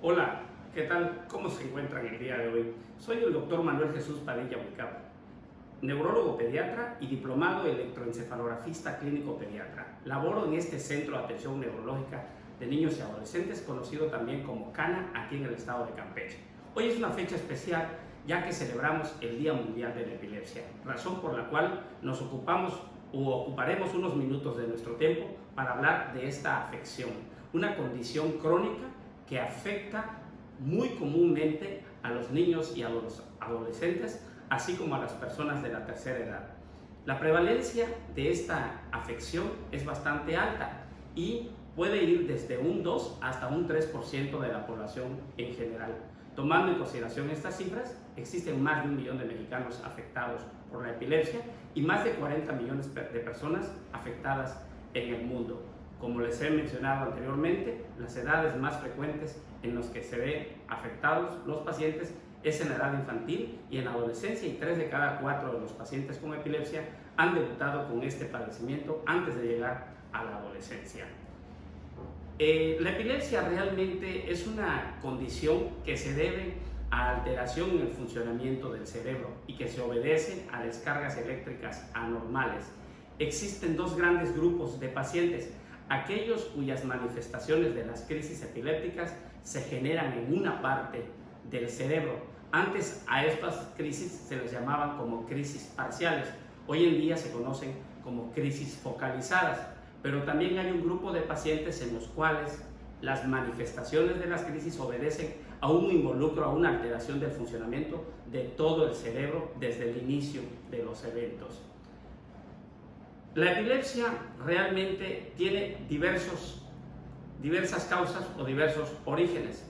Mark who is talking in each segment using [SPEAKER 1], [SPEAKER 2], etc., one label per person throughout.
[SPEAKER 1] Hola, ¿qué tal? ¿Cómo se encuentran el día de hoy? Soy el doctor Manuel Jesús Padilla Huicap, neurólogo pediatra y diplomado electroencefalografista clínico pediatra. Laboro en este centro de atención neurológica de niños y adolescentes, conocido también como CANA, aquí en el estado de Campeche. Hoy es una fecha especial ya que celebramos el Día Mundial de la Epilepsia, razón por la cual nos ocuparemos unos minutos de nuestro tiempo para hablar de esta afección, una condición crónica que afecta muy comúnmente a los niños y a los adolescentes, así como a las personas de la tercera edad. La prevalencia de esta afección es bastante alta y puede ir desde un 2 hasta un 3% de la población en general. Tomando en consideración estas cifras, existen más de 1 millón de mexicanos afectados por la epilepsia y más de 40 millones de personas afectadas en el mundo. Como les he mencionado anteriormente, las edades más frecuentes en las que se ven afectados los pacientes es en la edad infantil y en la adolescencia, y 3 de cada 4 de los pacientes con epilepsia han debutado con este padecimiento antes de llegar a la adolescencia. La epilepsia realmente es una condición que se debe a alteración en el funcionamiento del cerebro y que se obedece a descargas eléctricas anormales. Existen dos grandes grupos de pacientes: aquellos cuyas manifestaciones de las crisis epilépticas se generan en una parte del cerebro. Antes a estas crisis se les llamaban como crisis parciales, hoy en día se conocen como crisis focalizadas. Pero también hay un grupo de pacientes en los cuales las manifestaciones de las crisis obedecen a un involucro, a una alteración del funcionamiento de todo el cerebro desde el inicio de los eventos. La epilepsia realmente tiene diversas causas o diversos orígenes.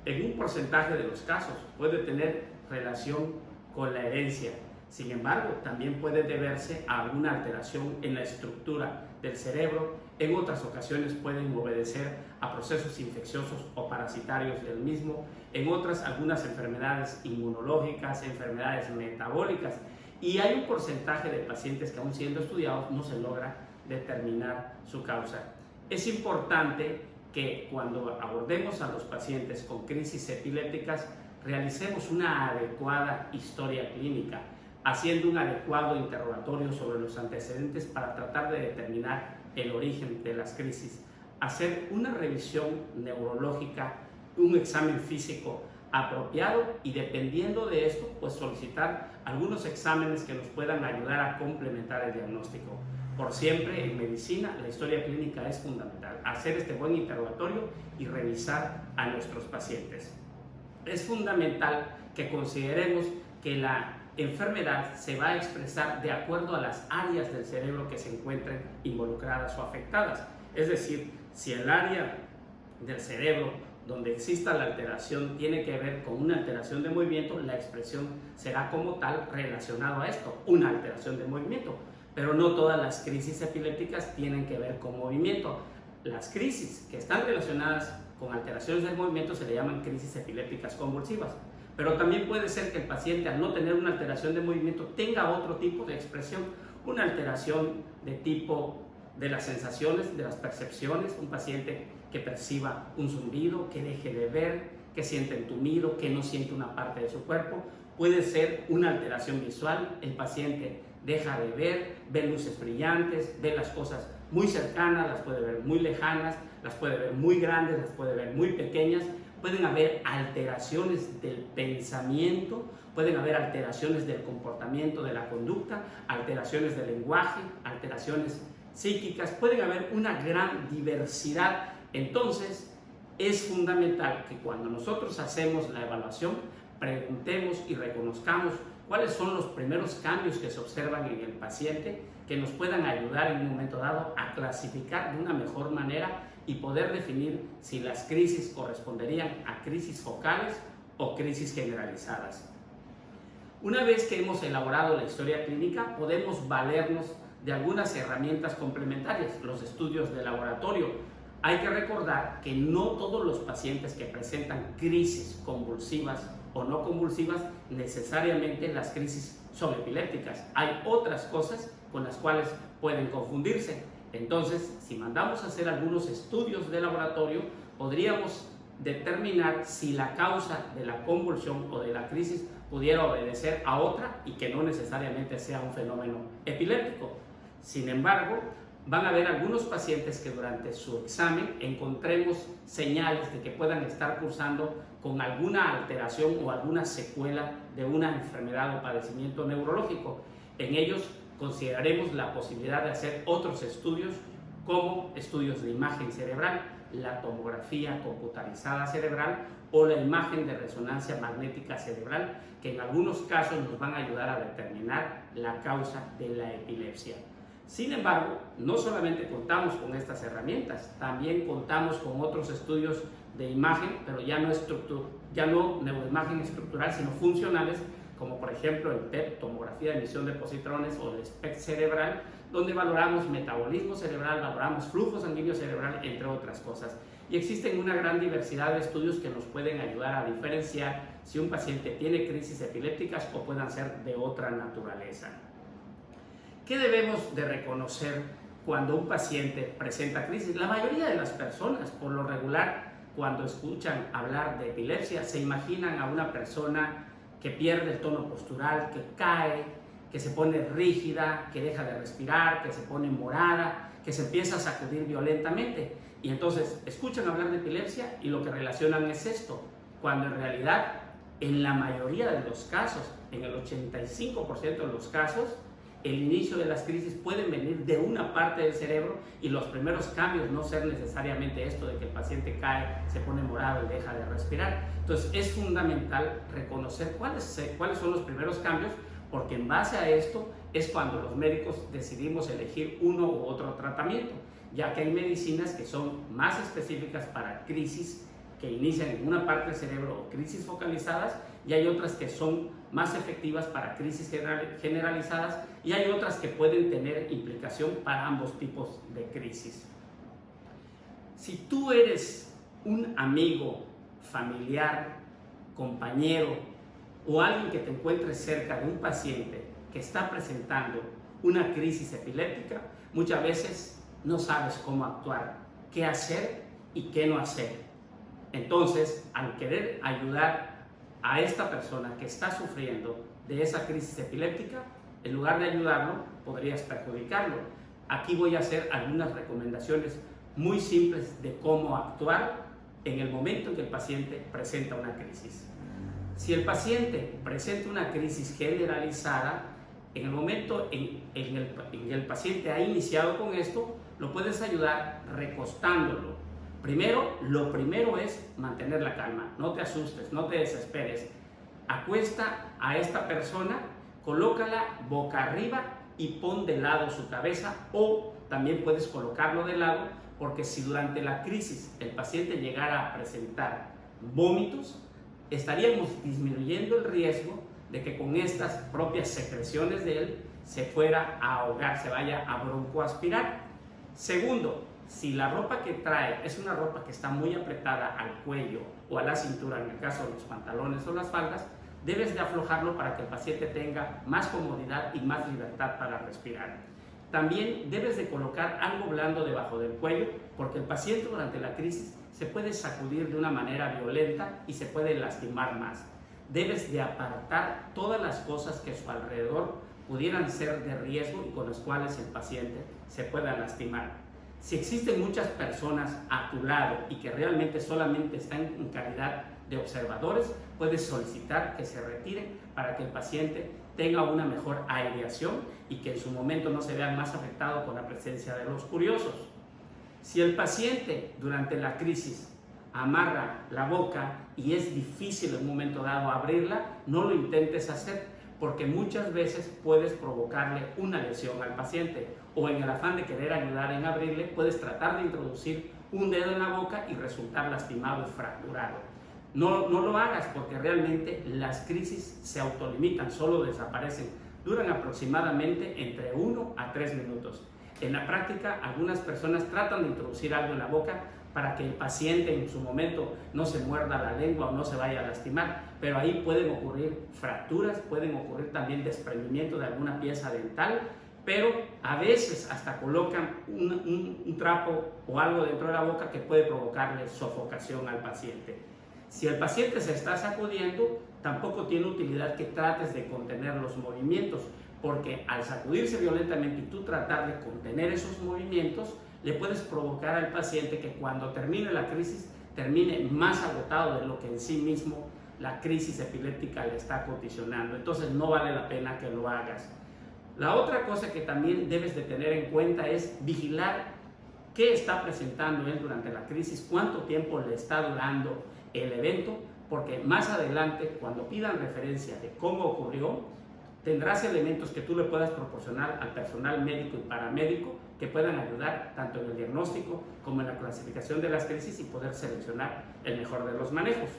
[SPEAKER 1] En un porcentaje de los casos puede tener relación con la herencia. Sin embargo, también puede deberse a alguna alteración en la estructura del cerebro. En otras ocasiones pueden obedecer a procesos infecciosos o parasitarios del mismo. En otras, algunas enfermedades inmunológicas, enfermedades metabólicas. Y hay un porcentaje de pacientes que, aún siendo estudiados, no se logra determinar su causa. Es importante que cuando abordemos a los pacientes con crisis epilépticas realicemos una adecuada historia clínica, haciendo un adecuado interrogatorio sobre los antecedentes para tratar de determinar el origen de las crisis, hacer una revisión neurológica, un examen físico apropiado y, dependiendo de esto, pues solicitar algunos exámenes que nos puedan ayudar a complementar el diagnóstico. Por siempre en medicina la historia clínica es fundamental, hacer este buen interrogatorio y revisar a nuestros pacientes. Es fundamental que consideremos que la enfermedad se va a expresar de acuerdo a las áreas del cerebro que se encuentren involucradas o afectadas. Es decir, si el área del cerebro donde exista la alteración tiene que ver con una alteración de movimiento, la expresión será como tal relacionado a esto, una alteración de movimiento. Pero no todas las crisis epilépticas tienen que ver con movimiento. Las crisis que están relacionadas con alteraciones del movimiento se le llaman crisis epilépticas convulsivas. Pero también puede ser que el paciente, al no tener una alteración de movimiento, tenga otro tipo de expresión, una alteración de tipo de las sensaciones, de las percepciones, un paciente que perciba un zumbido, que deje de ver, que siente entumido, que no siente una parte de su cuerpo. Puede ser una alteración visual, el paciente deja de ver, ve luces brillantes, ve las cosas muy cercanas, las puede ver muy lejanas, las puede ver muy grandes, las puede ver muy pequeñas. Pueden haber alteraciones del pensamiento, pueden haber alteraciones del comportamiento, de la conducta, alteraciones del lenguaje, alteraciones psíquicas, pueden haber una gran diversidad. Entonces, es fundamental que cuando nosotros hacemos la evaluación, preguntemos y reconozcamos cuáles son los primeros cambios que se observan en el paciente que nos puedan ayudar en un momento dado a clasificar de una mejor manera y poder definir si las crisis corresponderían a crisis focales o crisis generalizadas. Una vez que hemos elaborado la historia clínica, podemos valernos de algunas herramientas complementarias, los estudios de laboratorio. Hay que recordar que no todos los pacientes que presentan crisis convulsivas o no convulsivas, necesariamente las crisis son epilépticas. Hay otras cosas con las cuales pueden confundirse. Entonces, si mandamos a hacer algunos estudios de laboratorio, podríamos determinar si la causa de la convulsión o de la crisis pudiera obedecer a otra y que no necesariamente sea un fenómeno epiléptico. Sin embargo, van a haber algunos pacientes que durante su examen encontremos señales de que puedan estar cursando con alguna alteración o alguna secuela de una enfermedad o padecimiento neurológico. En ellos consideraremos la posibilidad de hacer otros estudios como estudios de imagen cerebral, la tomografía computarizada cerebral o la imagen de resonancia magnética cerebral, que en algunos casos nos van a ayudar a determinar la causa de la epilepsia. Sin embargo, no solamente contamos con estas herramientas, también contamos con otros estudios de imagen, pero ya no neuroimagen estructural, sino funcionales, como por ejemplo el PET, tomografía de emisión de positrones, o el SPECT cerebral, donde valoramos metabolismo cerebral, valoramos flujo sanguíneo cerebral, entre otras cosas. Y existen una gran diversidad de estudios que nos pueden ayudar a diferenciar si un paciente tiene crisis epilépticas o puedan ser de otra naturaleza. ¿Qué debemos de reconocer cuando un paciente presenta crisis? La mayoría de las personas, por lo regular, cuando escuchan hablar de epilepsia, se imaginan a una persona que pierde el tono postural, que cae, que se pone rígida, que deja de respirar, que se pone morada, que se empieza a sacudir violentamente. Y entonces escuchan hablar de epilepsia y lo que relacionan es esto, cuando en realidad, en la mayoría de los casos, en el 85% de los casos, el inicio de las crisis pueden venir de una parte del cerebro y los primeros cambios no ser necesariamente esto de que el paciente cae, se pone morado y deja de respirar. Entonces es fundamental reconocer cuáles son los primeros cambios, porque en base a esto es cuando los médicos decidimos elegir uno u otro tratamiento, ya que hay medicinas que son más específicas para crisis que inician en una parte del cerebro o crisis focalizadas, y hay otras que son más efectivas para crisis generalizadas, y hay otras que pueden tener implicación para ambos tipos de crisis. Si tú eres un amigo, familiar, compañero o alguien que te encuentres cerca de un paciente que está presentando una crisis epiléptica, muchas veces no sabes cómo actuar, qué hacer y qué no hacer. Entonces, al querer ayudar a esta persona que está sufriendo de esa crisis epiléptica, en lugar de ayudarlo, podrías perjudicarlo. Aquí voy a hacer algunas recomendaciones muy simples de cómo actuar en el momento en que el paciente presenta una crisis. Si el paciente presenta una crisis generalizada, en el momento en el paciente ha iniciado con esto, lo puedes ayudar recostándolo. Lo primero es mantener la calma, no te asustes, no te desesperes. Acuesta a esta persona, colócala boca arriba y pon de lado su cabeza, o también puedes colocarlo de lado, porque si durante la crisis el paciente llegara a presentar vómitos, estaríamos disminuyendo el riesgo de que con estas propias secreciones de él se fuera a ahogar, se vaya a broncoaspirar. Segundo, si la ropa que trae es una ropa que está muy apretada al cuello o a la cintura, en el caso de los pantalones o las faldas, debes de aflojarlo para que el paciente tenga más comodidad y más libertad para respirar. También debes de colocar algo blando debajo del cuello, porque el paciente durante la crisis se puede sacudir de una manera violenta y se puede lastimar más. Debes de apartar todas las cosas que a su alrededor pudieran ser de riesgo y con las cuales el paciente se pueda lastimar. Si existen muchas personas a tu lado y que realmente solamente están en calidad de observadores, puedes solicitar que se retiren para que el paciente tenga una mejor aireación y que en su momento no se vea más afectado con la presencia de los curiosos. Si el paciente durante la crisis amarra la boca y es difícil en un momento dado abrirla, no lo intentes hacer, porque muchas veces puedes provocarle una lesión al paciente, o en el afán de querer ayudar en abrirle, puedes tratar de introducir un dedo en la boca y resultar lastimado y fracturado. No lo hagas, porque realmente las crisis se autolimitan, solo desaparecen. Duran aproximadamente entre 1 a 3 minutos. En la práctica, algunas personas tratan de introducir algo en la boca para que el paciente en su momento no se muerda la lengua o no se vaya a lastimar, pero ahí pueden ocurrir fracturas, pueden ocurrir también desprendimiento de alguna pieza dental pero a veces hasta colocan un trapo o algo dentro de la boca que puede provocarle sofocación al paciente. Si el paciente se está sacudiendo, tampoco tiene utilidad que trates de contener los movimientos, porque al sacudirse violentamente y tú tratar de contener esos movimientos, le puedes provocar al paciente que cuando termine la crisis, termine más agotado de lo que en sí mismo la crisis epiléptica le está condicionando. Entonces no vale la pena que lo hagas. La otra cosa que también debes de tener en cuenta es vigilar qué está presentando él durante la crisis, cuánto tiempo le está durando el evento, porque más adelante, cuando pidan referencia de cómo ocurrió, tendrás elementos que tú le puedas proporcionar al personal médico y paramédico que puedan ayudar tanto en el diagnóstico como en la clasificación de las crisis y poder seleccionar el mejor de los manejos.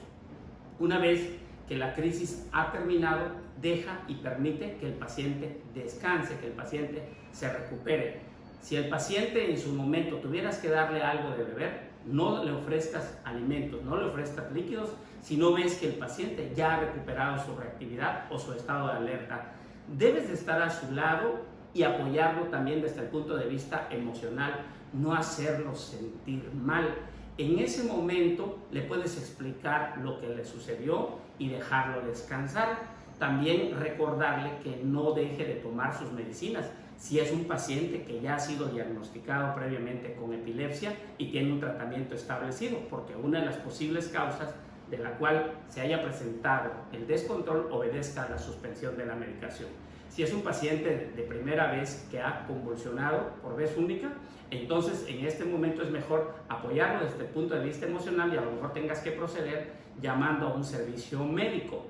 [SPEAKER 1] Una vez que la crisis ha terminado, deja y permite que el paciente descanse, que el paciente se recupere. Si el paciente en su momento tuvieras que darle algo de beber, no le ofrezcas alimentos, no le ofrezcas líquidos, si no ves que el paciente ya ha recuperado su reactividad o su estado de alerta. Debes de estar a su lado y apoyarlo también desde el punto de vista emocional, no hacerlo sentir mal. En ese momento le puedes explicar lo que le sucedió y dejarlo descansar. También recordarle que no deje de tomar sus medicinas. Si es un paciente que ya ha sido diagnosticado previamente con epilepsia y tiene un tratamiento establecido, porque una de las posibles causas de la cual se haya presentado el descontrol obedezca a la suspensión de la medicación. Si es un paciente de primera vez que ha convulsionado por vez única, entonces en este momento es mejor apoyarlo desde el punto de vista emocional y a lo mejor tengas que proceder llamando a un servicio médico.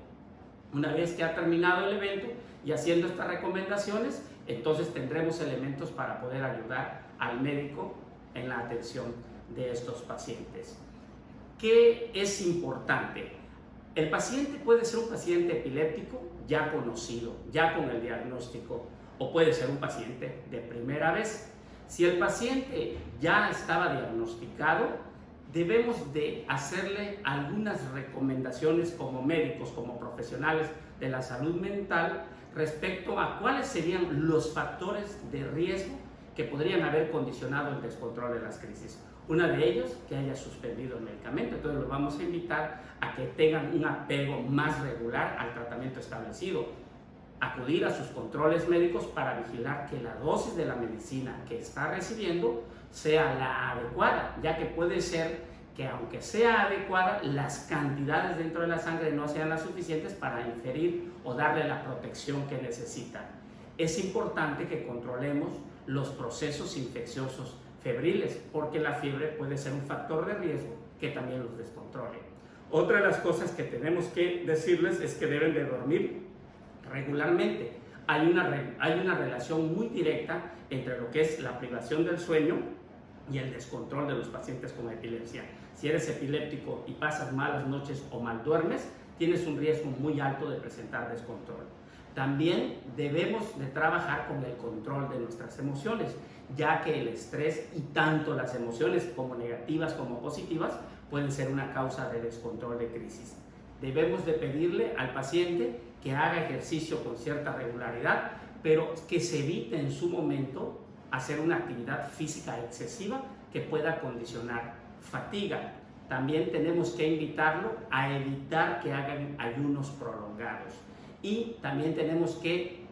[SPEAKER 1] Una vez que ha terminado el evento y haciendo estas recomendaciones, entonces tendremos elementos para poder ayudar al médico en la atención de estos pacientes. ¿Qué es importante? El paciente puede ser un paciente epiléptico ya conocido, ya con el diagnóstico, o puede ser un paciente de primera vez. Si el paciente ya estaba diagnosticado, debemos de hacerle algunas recomendaciones como médicos, como profesionales de la salud mental, respecto a cuáles serían los factores de riesgo que podrían haber condicionado el descontrol de las crisis. Una de ellos, que haya suspendido el medicamento. Entonces los vamos a invitar a que tengan un apego más regular al tratamiento establecido. Acudir a sus controles médicos para vigilar que la dosis de la medicina que está recibiendo sea la adecuada, ya que puede ser que aunque sea adecuada, las cantidades dentro de la sangre no sean las suficientes para inferir o darle la protección que necesita. Es importante que controlemos los procesos infecciosos febriles, porque la fiebre puede ser un factor de riesgo que también los descontrole. Otra de las cosas que tenemos que decirles es que deben de dormir regularmente. Hay una relación muy directa entre lo que es la privación del sueño y el descontrol de los pacientes con epilepsia. Si eres epiléptico y pasas malas noches o mal duermes, tienes un riesgo muy alto de presentar descontrol. También debemos de trabajar con el control de nuestras emociones, ya que el estrés y tanto las emociones como negativas como positivas pueden ser una causa de descontrol de crisis. Debemos de pedirle al paciente que haga ejercicio con cierta regularidad, pero que se evite en su momento hacer una actividad física excesiva que pueda condicionar fatiga. También tenemos que invitarlo a evitar que hagan ayunos prolongados. Y también tenemos que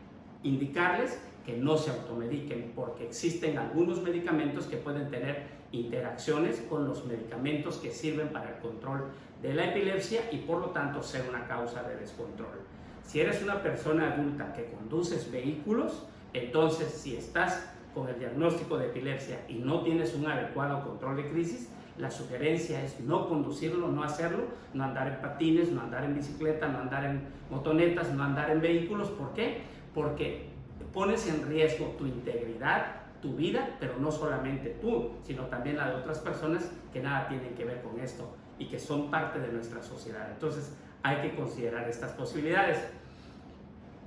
[SPEAKER 1] indicarles que no se automediquen, porque existen algunos medicamentos que pueden tener interacciones con los medicamentos que sirven para el control de la epilepsia y por lo tanto ser una causa de descontrol. Si eres una persona adulta que conduces vehículos, entonces si estás con el diagnóstico de epilepsia y no tienes un adecuado control de crisis, la sugerencia es no conducirlo, no hacerlo, no andar en patines, no andar en bicicleta, no andar en motonetas, no andar en vehículos. ¿Por qué? Porque pones en riesgo tu integridad, tu vida, pero no solamente tú, sino también la de otras personas que nada tienen que ver con esto y que son parte de nuestra sociedad. Entonces hay que considerar estas posibilidades.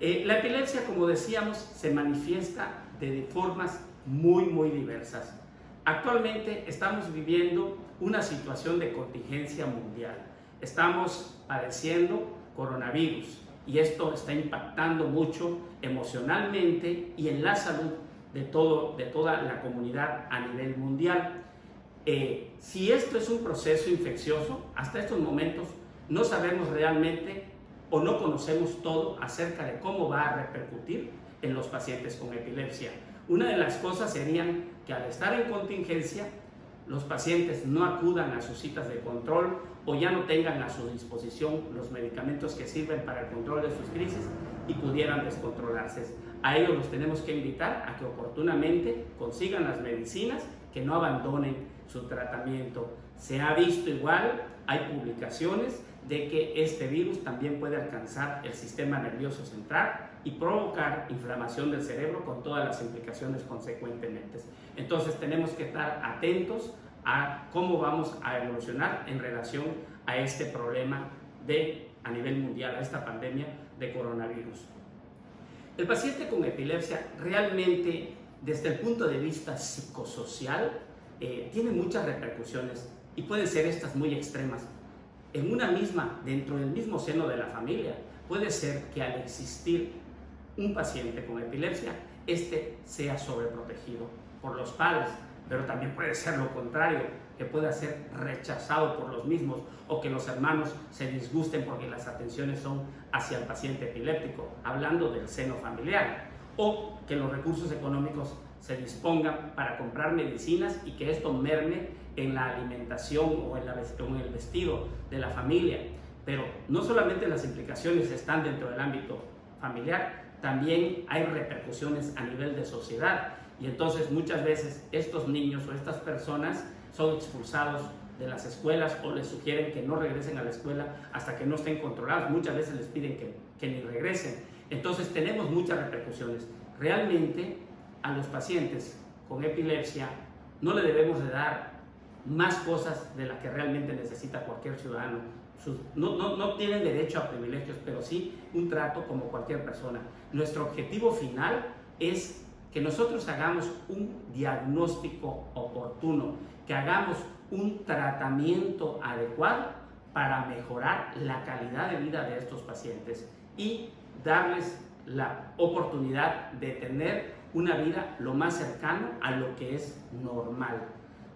[SPEAKER 1] La epilepsia, como decíamos, se manifiesta de formas muy diversas. Actualmente estamos viviendo una situación de contingencia mundial. Estamos padeciendo coronavirus y esto está impactando mucho emocionalmente y en la salud de toda la comunidad a nivel mundial. Si esto es un proceso infeccioso, hasta estos momentos no sabemos realmente o no conocemos todo acerca de cómo va a repercutir en los pacientes con epilepsia. Una de las cosas serían que al estar en contingencia, los pacientes no acudan a sus citas de control o ya no tengan a su disposición los medicamentos que sirven para el control de sus crisis y pudieran descontrolarse. A ellos los tenemos que invitar a que oportunamente consigan las medicinas, que no abandonen su tratamiento. Se ha visto igual, hay publicaciones de que este virus también puede alcanzar el sistema nervioso central y provocar inflamación del cerebro con todas las implicaciones consecuentemente. Entonces tenemos que estar atentos a cómo vamos a evolucionar en relación a este problema a nivel mundial, a esta pandemia de coronavirus. El paciente con epilepsia realmente, desde el punto de vista psicosocial, tiene muchas repercusiones y pueden ser estas muy extremas. Dentro del mismo seno de la familia, puede ser que al existir un paciente con epilepsia, este sea sobreprotegido por los padres, pero también puede ser lo contrario, que pueda ser rechazado por los mismos o que los hermanos se disgusten porque las atenciones son hacia el paciente epiléptico, hablando del seno familiar, o que los recursos económicos se dispongan para comprar medicinas y que esto merme en la alimentación o en el vestido de la familia. Pero no solamente las implicaciones están dentro del ámbito familiar, también hay repercusiones a nivel de sociedad, y entonces muchas veces estos niños o estas personas son expulsados de las escuelas o les sugieren que no regresen a la escuela hasta que no estén controlados. Muchas veces les piden que ni regresen. Entonces tenemos muchas repercusiones. Realmente a los pacientes con epilepsia no le debemos de dar más cosas de las que realmente necesita cualquier ciudadano. No tienen derecho a privilegios, pero sí un trato como cualquier persona. Nuestro objetivo final es que nosotros hagamos un diagnóstico oportuno, que hagamos un tratamiento adecuado para mejorar la calidad de vida de estos pacientes y darles la oportunidad de tener una vida lo más cercano a lo que es normal.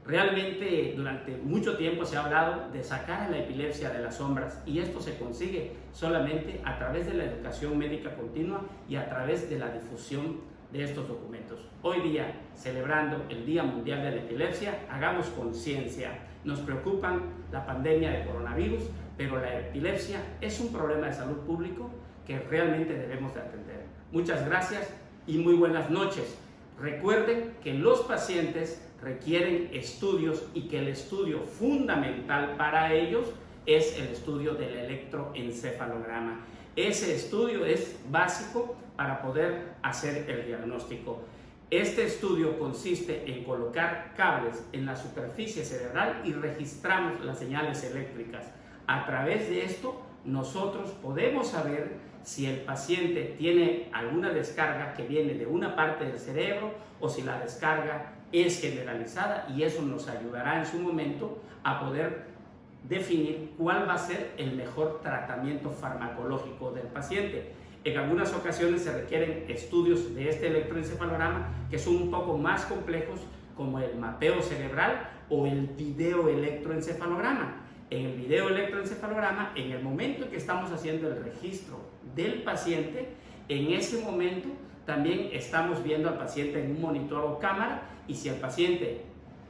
[SPEAKER 1] Realmente durante mucho tiempo se ha hablado de sacar a la epilepsia de las sombras, y esto se consigue solamente a través de la educación médica continua y a través de la difusión de estos documentos. Hoy día, celebrando el Día Mundial de la Epilepsia, hagamos conciencia. Nos preocupan la pandemia de coronavirus, pero la epilepsia es un problema de salud público que realmente debemos de atender. Muchas gracias y muy buenas noches. Recuerden que los pacientes requieren estudios y que el estudio fundamental para ellos es el estudio del electroencefalograma. Ese estudio es básico para poder hacer el diagnóstico. Este estudio consiste en colocar cables en la superficie cerebral y registramos las señales eléctricas. A través de esto, nosotros podemos saber si el paciente tiene alguna descarga que viene de una parte del cerebro o si la descarga es generalizada, y eso nos ayudará en su momento a poder definir cuál va a ser el mejor tratamiento farmacológico del paciente. En algunas ocasiones se requieren estudios de este electroencefalograma que son un poco más complejos, como el mapeo cerebral o el videoelectroencefalograma. En el videoelectroencefalograma, en el momento en que estamos haciendo el registro del paciente, en ese momento también estamos viendo al paciente en un monitor o cámara, y si el paciente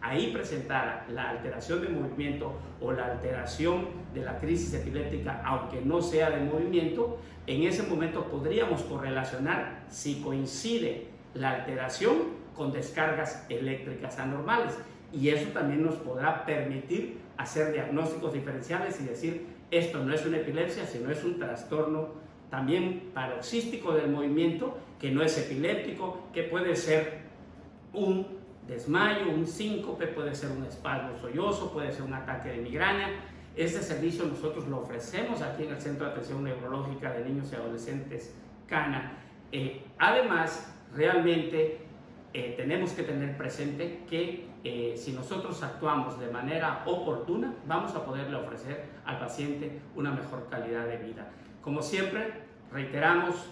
[SPEAKER 1] ahí presentara la alteración de movimiento o la alteración de la crisis epiléptica, aunque no sea de movimiento, en ese momento podríamos correlacionar si coincide la alteración con descargas eléctricas anormales, y eso también nos podrá permitir hacer diagnósticos diferenciales y decir: esto no es una epilepsia, sino es un trastorno también paroxístico del movimiento, que no es epiléptico, que puede ser un desmayo, un síncope, puede ser un espasmo sollozo, puede ser un ataque de migraña. Este servicio nosotros lo ofrecemos aquí en el Centro de Atención Neurológica de Niños y Adolescentes CANA. Además, realmente tenemos que tener presente que si nosotros actuamos de manera oportuna, vamos a poderle ofrecer al paciente una mejor calidad de vida. Como siempre, reiteramos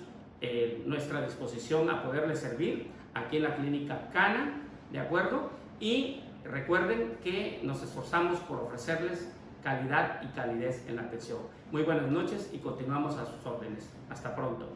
[SPEAKER 1] nuestra disposición a poderle servir aquí en la clínica Cana, ¿de acuerdo? Y recuerden que nos esforzamos por ofrecerles calidad y calidez en la atención. Muy buenas noches y continuamos a sus órdenes. Hasta pronto.